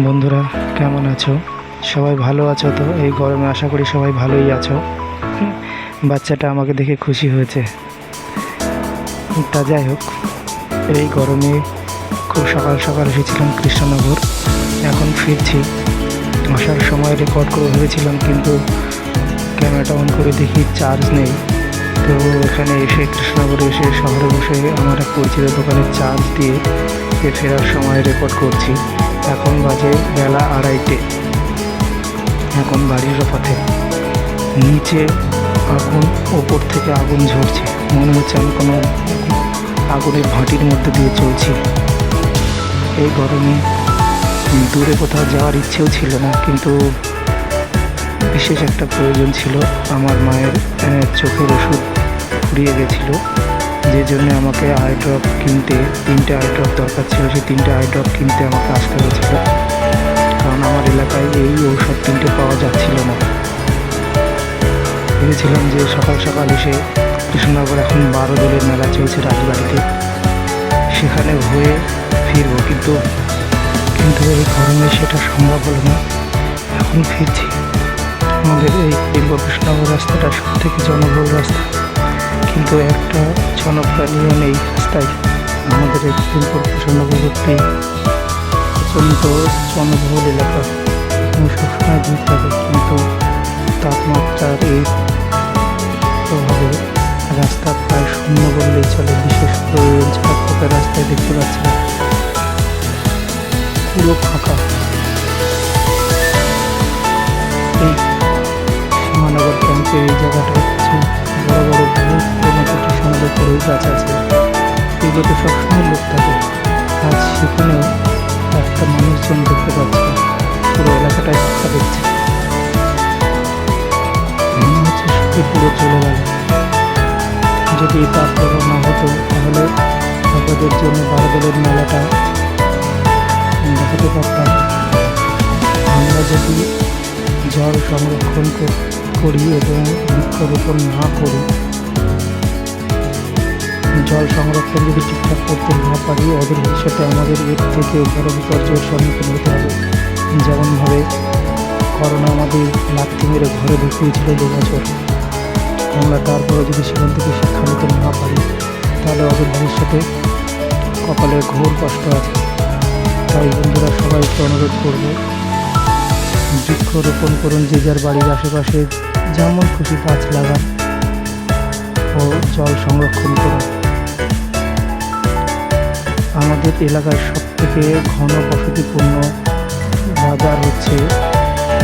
বন্ধুরা, কেমন আছো? সবাই ভালো আছো তো? এই গরমে আশা করি সবাই ভালোই আছো। বাচ্চাটা আমাকে দেখে খুশি হয়েছে। তা যাই হোক, এই গরমে খুব সকাল সকাল এসেছিলাম কৃষ্ণনগর। এখন ফিরছি। আসার সময় রেকর্ড করে ভেবেছিলাম, কিন্তু ক্যামেরাটা অন করে দেখি চার্জ নেই। তো এখানে এসে কৃষ্ণনগরে এসে শহরে বসে আমার এক পরিচিত দোকানে চার্জ দিয়ে ফেরার সময় রেকর্ড করছি। এখন বাজে বেলা 2:30। এখন বাড়ির পথে। নিচে আগুন, ওপর থেকে আগুন ঝরছে। মনে হচ্ছে আমি কোনো আগুনের ভাটির মধ্যে দিয়ে চলছি। এই গরমে দূরে কোথাও যাওয়ার ইচ্ছেও ছিল না, কিন্তু বিশেষ একটা প্রয়োজন ছিল। আমার মায়ের চোখের ওষুধ ফুরিয়ে গেছিলো, যে জন্য আমাকে আই ড্রপ কিনতে 3টে আই ড্রপ দরকার ছিল। সেই 3টে আই ড্রপ কিনতে আমাকে আসতে হয়েছিল, কারণ আমার এলাকায় এই ঔষধ 3টে পাওয়া যাচ্ছিল না। ভেবেছিলাম যে সকাল সকাল এসে কৃষ্ণনগর এখন 12 দোলের মেলা চলছে রাজবাড়িতে, সেখানে হয়ে ফিরবো, কিন্তু এই গরমে সেটা সম্ভব হলো না। এখন ফিরছি। আমাদের এই কৃষ্ণনগর রাস্তাটা সব থেকে জনবহুল রাস্তা, কিন্তু একটা জনপ্রাণীও নেই রাস্তায়। আমাদের এই কৃষ্ণনগর একটি প্রচণ্ড জনবহুল এলাকা, এখানে সবসময় ভিড় থাকে, কিন্তু তাপমাত্রার এই প্রভাবে রাস্তা প্রায় শূন্য বললেই চলে। বিশেষ করে ঝাড়খোপের রাস্তায় দেখতে পাচ্ছি পুরো ফাঁকা। এই সীমানগর ক্যাম্পের এই জায়গাটা কিছু বড় বড় পুরোনো সমাজের পরেও গাছ আছে, এগুলোতে সবসময় লোক থাকে। আজ সেখানেও একটা মানুষজন দেখতে পাচ্ছি, পুরো এলাকাটায় ফাঁকা দেখছে। মনে হচ্ছে সত্যি পুরো চলে গেল। যদি তারপরও না হতো, তাহলে আপনাদের জন্য 12 দোলের মেলাটা দেখাতে পারতাম। আমরা যদি জল সংরক্ষণ করি এবং বৃক্ষরোপণ না করি, জল সংরক্ষণ যদি ঠিকঠাক করতে না পারি, অদূর ভবিষ্যতে আমাদের এর থেকে বড় বিপর্যয়ের সম্মুখীন হতে হবে। যেমনভাবে করোনা আমাদের লাথি মেরে ঘরে ঢুকিয়েছিল 2 বছর, আমরা তারপরে যদি সেখান থেকে শিক্ষা নিতে না পারি, তাহলে অদূর ভবিষ্যতে কপালে ঘোর কষ্ট আছে। তাই বন্ধুরা, সবাইকে অনুরোধ করব, বৃক্ষরোপণ করুন। যে যার বাড়ির আশেপাশে যেমন খুশি গাছ লাগান ও জল সংরক্ষণ করুন। আমাদের এলাকার সবথেকে ঘন বসতিপূর্ণ বাজার হচ্ছে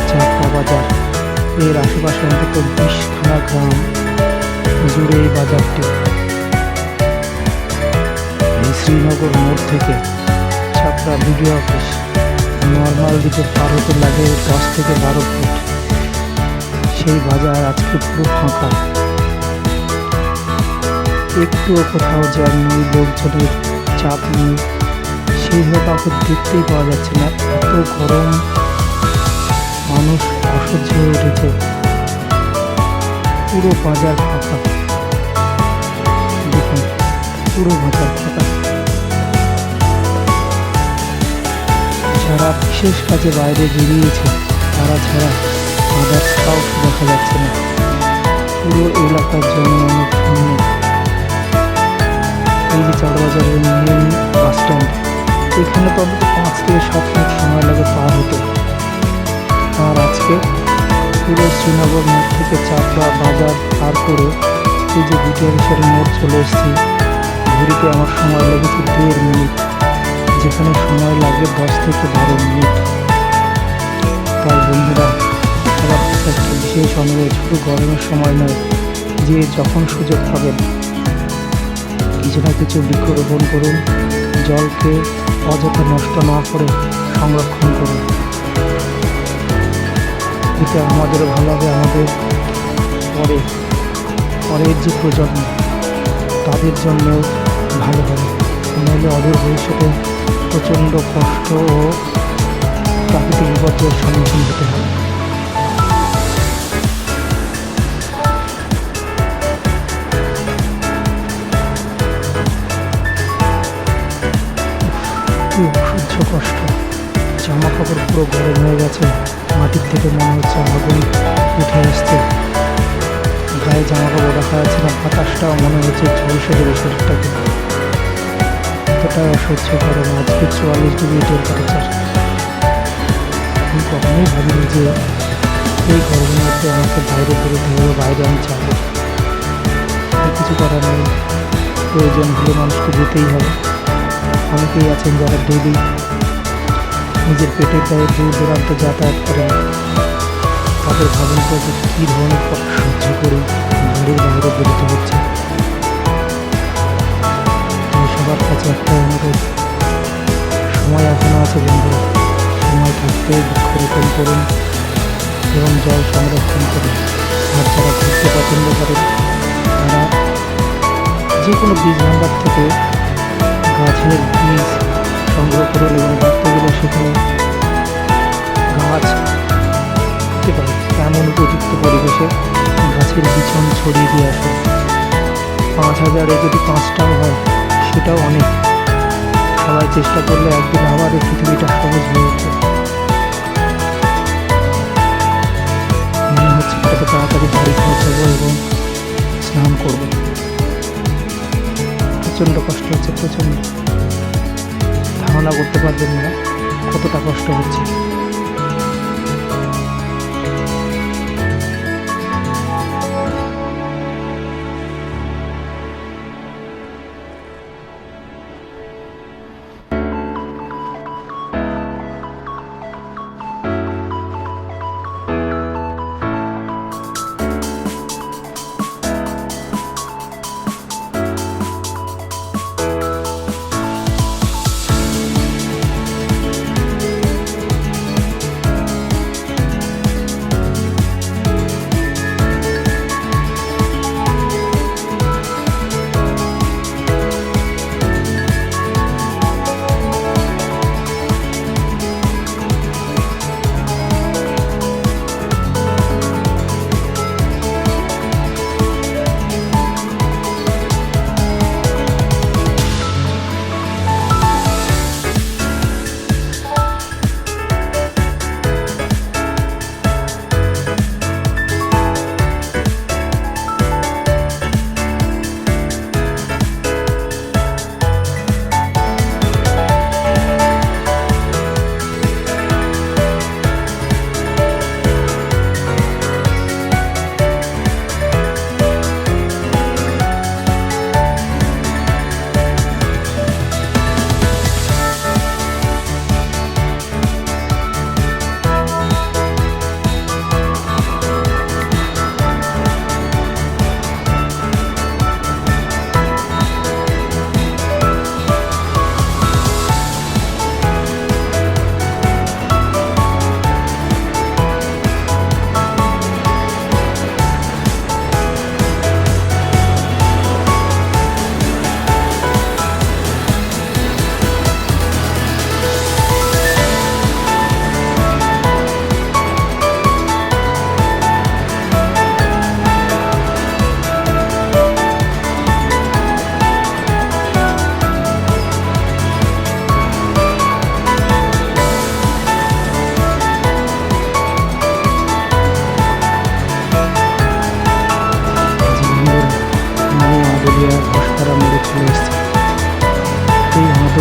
চাপড়া বাজার। এর আশেপাশে অন্তত 20খানা গ্রাম জুড়ে এই বাজারটি। এই শ্রীনগর মোড় থেকে চাপড়া বিডিও অফিস নর্মাল দিকে পার হতে লাগে 10 থেকে 12 ফুট। সেই বাজার আজকে পুরো ফাঁকা, একটুও কোথাও জ্যাম নেই, লোকজনের চাপ নেই, সেইভাবে কাউকে দেখতেই পাওয়া যাচ্ছে না। এত গরম, মানুষ অসহ্য হয়ে উঠেছে। পুরো বাজার ফাঁকা, দেখুন পুরো বাজার ফাঁকা। যারা বিশেষ কাজে বাইরে বেরিয়েছে তারা ছাড়া আদার্স কাউকে দেখা যাচ্ছে না। পুরো এলাকার জন্য অনেক শূন্য। এই যে চারবাজারের মেন বাস স্ট্যান্ড, এখানে তো অন্তত 5 থেকে 7 মিনিট সময় লাগে পার হতে। আর আজকে পুরো শ্রীনগর মোড় থেকে চাপড়া বাজার পার করে এই যে বিটিআর মোড় চলে এসেছি, ঘুরিতে আমার সময় লেগেছে 1.5 মিনিট, যেখানে সময় লাগে 10 থেকে 12 মিনিট। তাই বন্ধুরা, সবার একটা বিশেষ অনুরোধ, শুধু গরমের সময় নয়, যে যখন সুযোগ পাবেন কিছু না কিছু বৃক্ষরোপণ করুন। জলকে অযথা নষ্ট না করে সংরক্ষণ করুন। এতে আমাদেরও ভালো হবে, আমাদের পরের যে প্রজন্ম তাদের জন্যও ভালো হবে। নাহলে অদূর ভবিষ্যতে প্রচণ্ড কষ্ট ও প্রাকৃতিক বিপর্যয়ের সম্মুখীন হতে হবে। কি অসহ্য কষ্ট। জামা কাপড় পুরো গরম হয়ে গেছে, মাটির থেকে মনে হচ্ছে আগুন উঠে আসছে। গায়ে জামা কাপড় রাখা যাচ্ছে না, বাতাসটাও মনে হচ্ছে ঝলসে দেবে শরীরটাকে। এতটাই অসহ্য গরম, আজকে 44 ডিগ্রি টেম্পারেচার। আমি কখনোই ভাবিনি যে এই গরমের মধ্যে আমাকে বাইরে বেরোতে হবে, বাইরে আমি যাবো। কিছু করার নেই, প্রয়োজন হলে মানুষকে যেতেই হবে। অনেকেই আছেন যারা ডেইলি নিজের পেটের দায়ে দূর দূরান্ত যাতায়াত করেন, তাদের ভাবেন তো যে কী ধরনের কষ্ট সহ্য করে বাড়ির বাইরে বেরোতে হচ্ছে। তাই সবার কাছে একটা অনুরোধ, সময় এখনও আছে বন্ধুরা, সময় থাকতে বৃক্ষরোপণ করুন এবং জল সংরক্ষণ করুন। আর যারা ঘুরতে পছন্দ করেন তারা যে কোনো বীজ ভাণ্ডার থেকে গাছের বীজ সংগ্রহ করুন এবং ঘুরতে গেলে সেখানে গাছ হতে পারে এমন উপযুক্ত পরিবেশে গাছের বিছন ছড়িয়ে দিয়ে আসুন। 5,000-এ যদি 5টাও হয় সেটাও অনেক। সবাই চেষ্টা করলে একদিন আবার এই পৃথিবীটা সবুজ হয়ে উঠবে। মনে হচ্ছে কত তাড়াতাড়ি বাড়ি পৌঁছাবো এবং স্নান করবো। প্রচণ্ড কষ্ট হচ্ছে, প্রচণ্ড। ধারণা করতে পারবেন না কতটা কষ্ট হচ্ছে।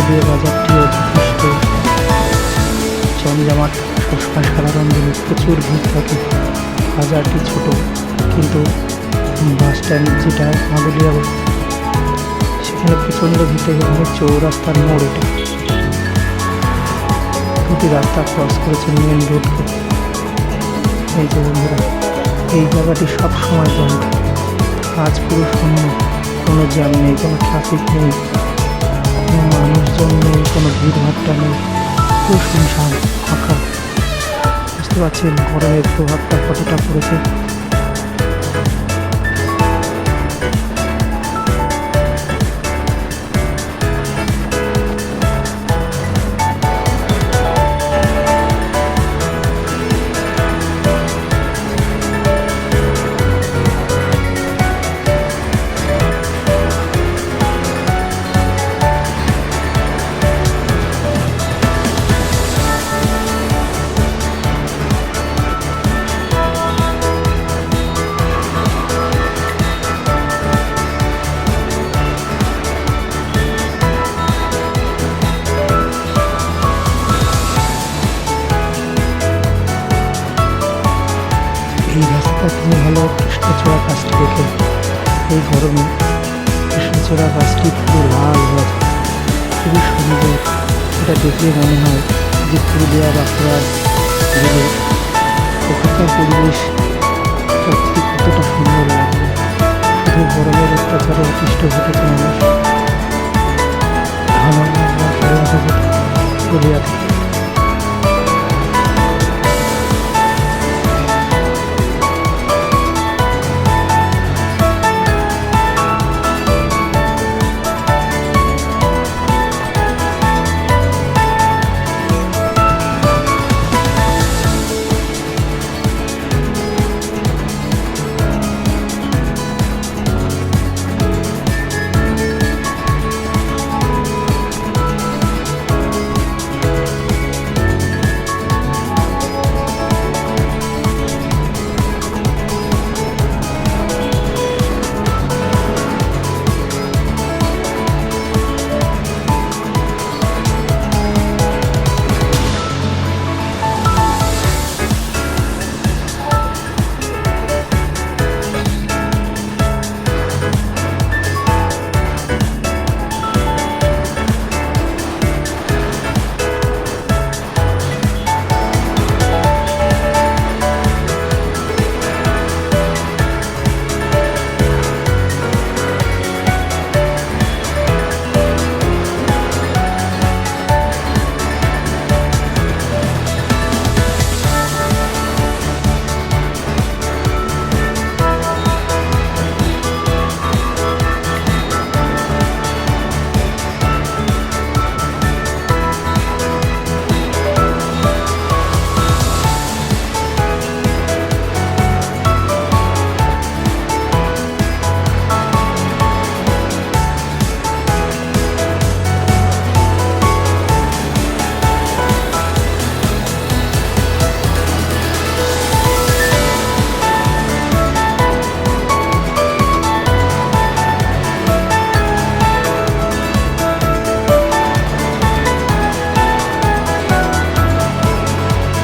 দিয়ে বাজারটিও যথেষ্ট জমজমাট, সবসময় সারা রঞ্জনে প্রচুর ভিড় থাকে। বাজারটি ছোট, কিন্তু বাস স্ট্যান্ড যেটা মাদুলিয়া, সেখানে প্রচণ্ড ভিড় থাকে। মানে চৌরাস্তার মোড়, এটা দুটি রাস্তা ক্রস করেছে মেন রোডকে। এই যে বন্ধুরা, এই জায়গাটি সবসময় জ্যাম, আজ পুরো শূন্য, কোনো জ্যাম নেই, কোনো ট্রাফিক নেই, কোনো মানুষজন নেই, কোনো ভিড়ভাট্টা নেই, খুব শুনশান ফাঁকা। বুঝতে পারছেন গরমের প্রভাবটা কতটা পড়েছে। তার থেকে ভালো কৃষ্ণচূড়া গাছটি দেখে। এই গরমে কৃষ্ণচূড়া গাছটি পুরো লাল হয়ে যায়, খুবই সুন্দর। এটা দেখলে মনে হয় যে পুরুলিয়া বাঁকুড়ার গেলে ওখানকার পরিবেশ সত্যি কতটা সুন্দর লাগবে। শুধু গরমের অত্যাচারে অতিষ্ঠ ঘটেছে মানুষ। আমার পুরুলিয়া থেকে।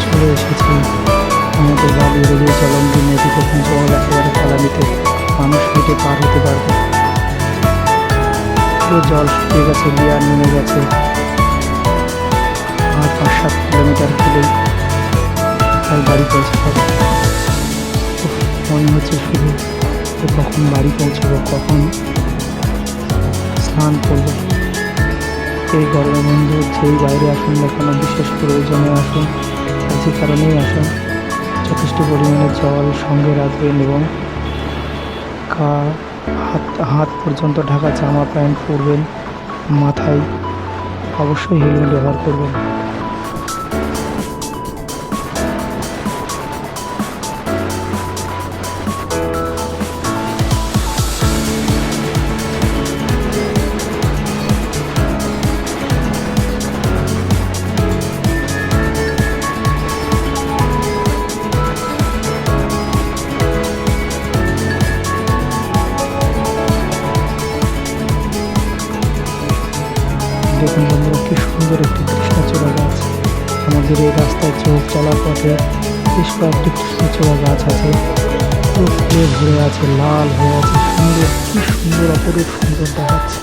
চলে এসেছি আমাদের বাড়ি রেডিও চলন্দি নদী। তখন জল একেবারে তলানিতে, মানুষ হেঁটে পার হতে পারবে। পুরো জল শুকিয়ে গেছে, লিয়ার নেমে গেছে। আর 5-7 কিলোমিটার গেলেই তাই বাড়ি পৌঁছে যাবে। মনে হচ্ছে শুধু যে কখন বাড়ি পৌঁছবো, কখন স্নান করবো। এই গরমের বন্ধু যেই বাইরে আসুন না কেন, বিশেষ প্রয়োজনে আসুন, যে কারণেই আসুন, যথেষ্ট পরিমাণে জল সঙ্গে রাখবেন এবং হাত পর্যন্ত ঢাকা জামা প্যান্ট পরবেন। মাথায় অবশ্যই হেলমেট ব্যবহার করবেন। দেখুন বন্ধুরা, কি সুন্দর একটি কৃষ্ণচূড়া গাছ। আমাদের এই রাস্তায় চলার পথে বেশ কয়েকটি কৃষ্ণচূড়া গাছ আছে, পুরো ফুলে ভরে আছে, লাল হয়ে আছে, সুন্দর, কি সুন্দর, অপরূপ সুন্দর দেখাচ্ছে।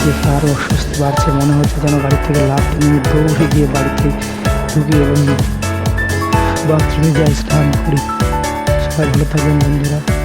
দেখে আরও অস্বস্তি বাড়ছে, মনে হচ্ছে যেন গাড়ি থেকে লাফ নিয়ে দৌড়ে গিয়ে বাড়িতে ঢুকি এবং বাথরুমে যাই, স্নান করি। সবাই ভালো থাকবেন বন্ধুরা।